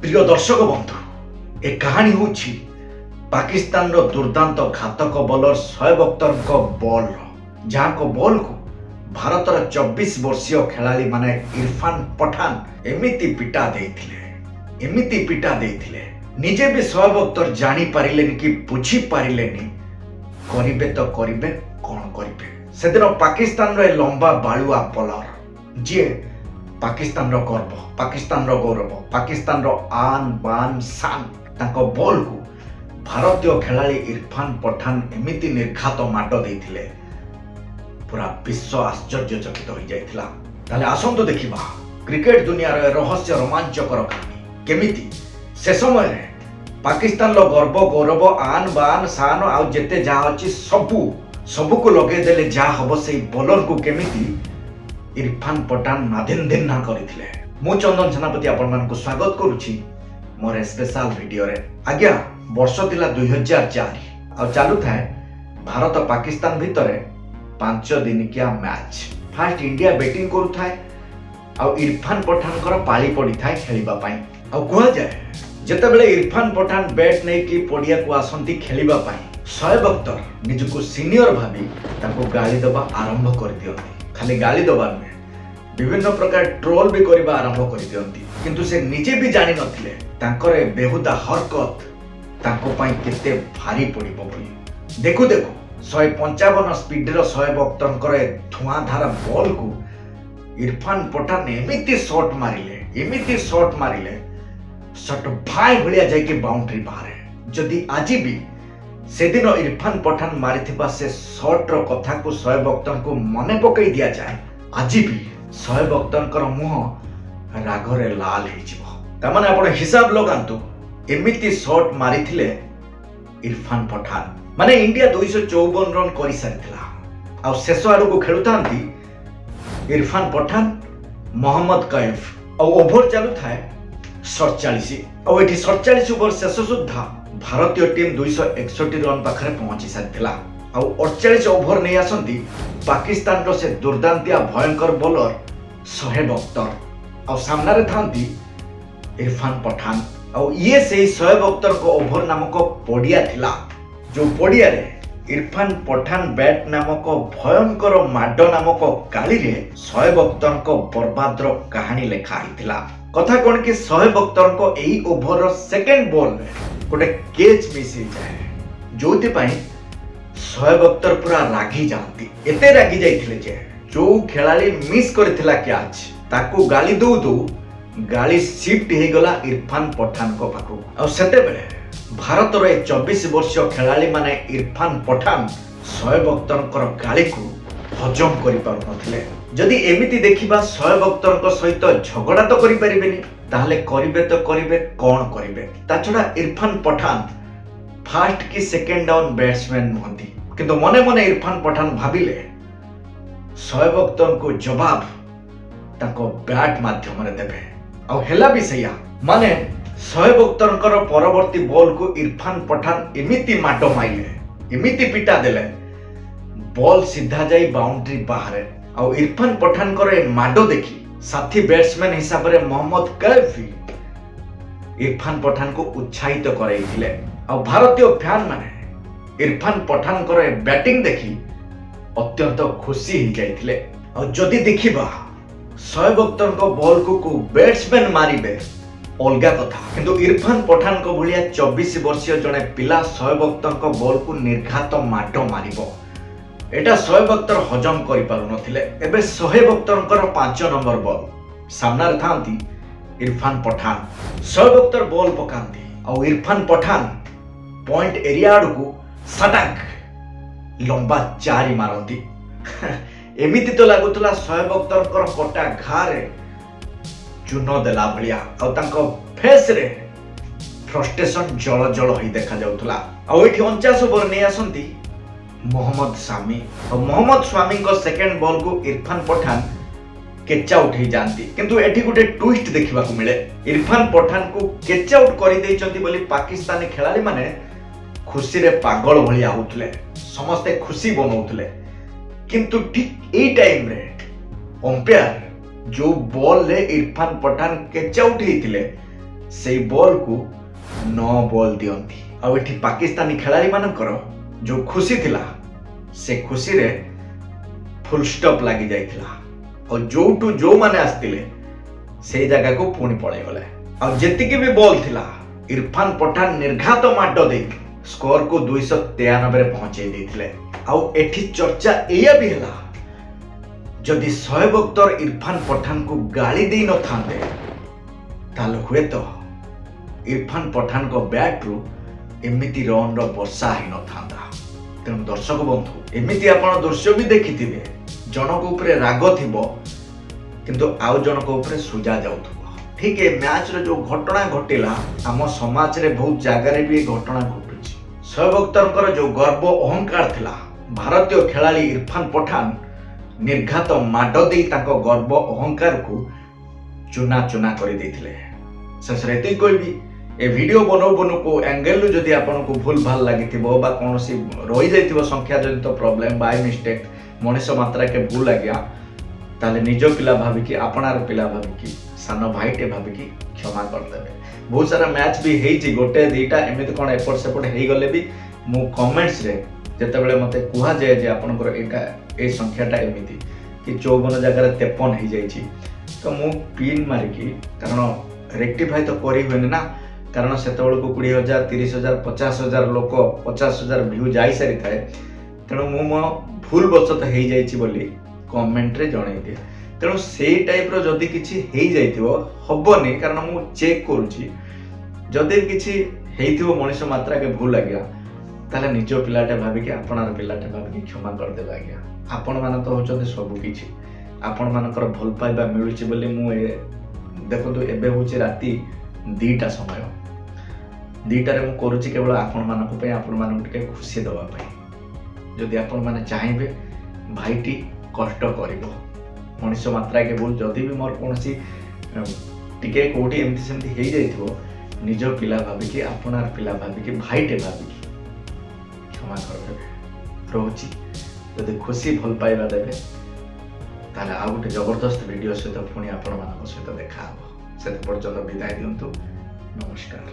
प्रिय दर्शक बंधु ए कहानी हूँ पाकिस्तान रो दुर्दांत घातक बॉलर शोएब अख्तर बॉल जहाँ बॉल को भारतर 24 वर्षीय खिलाड़ी माने इरफान पठान एमिति पिटा देथिले निजे भी शोएब अख्तर जानी पारिलेनि कि बुझी पारिलेनि करिबे तो करिबे कौन करिबे। सेदिन पाकिस्तान रो लंबा बालुआ बॉलर जी पाकिस्तान रो गर्व, पाकिस्तान रो गौरव, पाकिस्तान रो आन बान शान तांको बॉल को भारतीय खिलाड़ी इरफान पठान एमिति निर्घात माड देथिले पूरा विश्व आश्चर्यचकित हो जाइथिला। ताले आसंतो देखिबा क्रिकेट दुनिया रो रहस्य रोमांचकर कहानी केमिति से समय रे पाकिस्तान रो गर्व गौरव आन बान शान आ जेते जा अछि सबु को लगे देले जा हबो सेई बॉलर को केमिति इरफान पठान नादिन करथिले। मु चंदन सेनापति आपण मान को स्वागत करूछि मोर स्पेशल वीडियो रे। आज्ञा वर्ष थिला 2004 आ चालू थाए भारत पाकिस्तान भितरे 5 दिनिकिया मैच। फास्ट इंडिया बैटिंग करू थाए आ इरफान पठान कर पाली पड़ी थाए खेलिबा पई। आ कोहा जाय जते बेले इरफान पठान बैट नै कि पडिया को आसंती खेलिबा पई शोएब अख्तर निजको सीनियर भाबी ताको गाली दबा आरंभ कर दियंती। खाली गाली दबा नुहे विभिन्न प्रकार ट्रोल भी करबा आरंभ कर दियंती किंतु से निजे भी जानि नथिले तांकर बेहुदा हरकत तांको पई केते भारी पड़िबो बोली। देखु 155 स्पीड रो शोएब अख्तर धुआंधार बॉल को इरफान पठान एमिति शॉट मारिले शॉट भाई भलिया जाय के बाउंड्री बाहर। जदि आजि भी सेदिन इरफान पठान मारिथिबा से शॉट रो कथा को शोएब अख्तर को मने पकई दिया जाए आजि भी शोएब अख्तर मुह रागरे लाल हो तमाने आपण हिसाब लगांतु एमिति शॉट मारिथिले इरफान पठान माने इंडिया 254 रन करि सारिथिला आ शेष आडू को खेलुतांती इरफान पठान मोहम्मद कैफ आ ओभर चालू थाए 47 आ एठी 47 ओभर शेष सुद्धा भारतीय टीम 261 रन पाखरे पहुंची सारिथिला आ 48 ओभर नै आसंती पाकिस्तान रो से दुर्दांतिया भयंकर बॉलर शोएब अख्तर आ सामना रे थांती इरफान पठान आ ये से शोएब अख्तर को ओभर नामक पडिया थिला जो पडिया रे इरफान पठान बैट नामक भयंकर माड नामक गाली रे शोएब अख्तर को बर्बाद रो कहानी लिखा हिथिला। कथा कोन कि शोएब अख्तर को एई ओभर रो सेकंड बॉल रे गोटे कैच मिस हो जाए जोथि पई शोएब अख्तर पूरा रागी जाती एते रागी जाइथिले जे जो खिलाड़ी मिस करथिला कैच ताको गाली दउ गाली शिफ्ट हे गला इरफान पठान को पाखु आ सेते बेले भारत रो 24 वर्षीय खिलाड़ी माने इरफान पठान शोएब अख्तर गाली को हजम करि पारु नथिले। जदि एमिति देखिबा शोएब अख्तर सहित झगड़ा तो करि परिबेनी ताहले करिबे तो करिबे कोन करिबे। ता छडा इरफान पठान फास्ट की सेकेंड डाउन बैट्समैन नहंती किंतु मने मने इरफान पठान भाबिले शोएब अख्तर को जवाब ताको बैट माध्यम रे देबे आ हेला भी सैया माने शोएब अख्तर परवर्ती बॉल को इरफान पठान एमिति माटो माइले एमिति पिटा देले बॉल सीधा जाई बाउंड्री बाहर आ इरफान पठान ए माडो देखी साथी बैट्समैन हिसाब रे मोहम्मद कैफ इरफान पठान को उत्साहित करैथिले आ भारतीय फैन माने इरफान पठान बैटिंग देखी अत्यंत खुशी हो जाइथिले। आ जदि देखिबा शोएब अख्तर बॉल को बैट्समैन मारिबे अलगा कथा किंतु इरफान पठान को भलिया 24 वर्षीय जने पिला शोएब अख्तर बॉल को निर्घात माड मारिबो एटा शोएब अख्तर हजम करि पारु नथिले। एबे शोएब अख्तर 5 नंबर बॉल सामना रे थांती इरफान पठान शोएब अख्तर बॉल पकांती आ इरफान पठान पॉइंट एरिया को सटक लंबा चारी मारती एमिति तो लागुतला शोएब अख्तर कटा घारे चून देला भलिया आ तांको फेस रे फ्रस्ट्रेशन जल जल होई देखा जाउतला। आ एठी 49 ओवर नै आसंती मोहम्मद शामी और मोहम्मद स्वामी को सेकंड बॉल को इरफान पठान कैच आउट हो जाती किंतु एठी गोटे ट्विस्ट देखा मिले इरफान पठान को कैच आउट कर देइचंती बोली पाकिस्तानी खिलाड़ी माने खुशी रे पागल भलिया होतले समस्ते खुशी बनाउतले किंतु ठीक ए टाइम रे अंपायर जो बॉल रे इरफान पठान कैच आउट हेतिले से बॉल को 9 बॉल दियंती आ एठी पाकिस्तानी खिलाड़ी मानकर जो खुशी थिला से खुशी रे फुल स्टॉप लगी जाइथिला और जोटू जो माने आस्तिले से जगह को पुणी पळे गले और जेतिके भी बॉल थिला इरफान पठान निर्घात माड दे स्कोर को 293 रे पहुंचे देथिले आ एठी चर्चा एया भी हला जदि शोएब अख्तर इरफान पठान को गाली दे न थांते ताल हुए तो इरफान पठान को बैट रु एमिति रन रो वर्षा ही न थांदा। तेणु दर्शक बंधु एमिति आपण दृश्य भी देखिथिबे जनक ऊपर राग थिबो किंतु आउ जनक ऊपर सुजा जाउथबो। ठीक है मैच रे जो घटना घटिला आम समाज रे बहुत जगह भी घटना घटुची। शोएब अख्तर जो गर्व अहंकार थिला भारतीय खिलाड़ी इरफान पठान निर्घात माड दे ताको गर्व अहंकार को चुना चुना कर देथिले। शेष रे एति कहबी ए वीडियो बनौ बनौ को एंगल रु जदि आपन को भूल भाल लागिथिबो बा कोनोसी रहि जाइथिबो संख्या जनित प्रॉब्लम बाय मिस्टेक मनुष्य मात्रा के भूल लागिया ताले निजो पिला भाबी कि आपनार पिला भाबी कि सानो भाईटे भाबी कि क्षमा कर देबे। बहुत सारा मैच भी हेइची गोटे दीटा एमिति कोन एपट सेपट हेइ गले भी मु कमेंट्स रे जते बेले मते कुहा जाय जे आपनकर एटा ए संख्याटा एमिति कि 54 जगह 53 हेइ जाइची तो मु पिन मारि कि कारण रेक्टिफाई तो करि होने ना कारण से को 20,000 30,000 50,000 लोक 50,000 व्यू जाई सारी थाए तेणु मो भूल बचत हो जाइए कमेंट रे जणाई दिए। तेणु से टाइप रो जदि किछि हेइ जाइथिबो हबनी कारण मु चेक करूची जदि किछि हेइथिबो मनुष्य मात्रा के भूल लागिया ताले निज पिलाटे भाबी कि आपनार पिलाटे भाबी कि क्षमा कर देबा आज्ञा। आपण मान तो होचते सब किछि आपण मानकर भल पाइबा मिलुची बोली मु देखो एबे होची राती 2टा समय 2टारे मु करूची केवल आपण मानक पे आपण मानक के खुशी दवा पाई। जदि आपण माने चाहिबे भाईटी कष्ट करिवो मनुष्य मात्रा के बोल जदि भी मोर कोनसी टिके कोठी एमती सेमती हेइ जाइथिबो निज पिला भाबी कि आपनार पिला भाबी कि भाईटे भाबी कि क्षमा कर देबे रहूची। जदि खुशी भल पाइबा देबे ताले आ गोटे जबरदस्त वीडियो सहित पुणी आपण मानक सहित देखा हबो। से पर्यंत विदाय दियंतु। नमस्कार।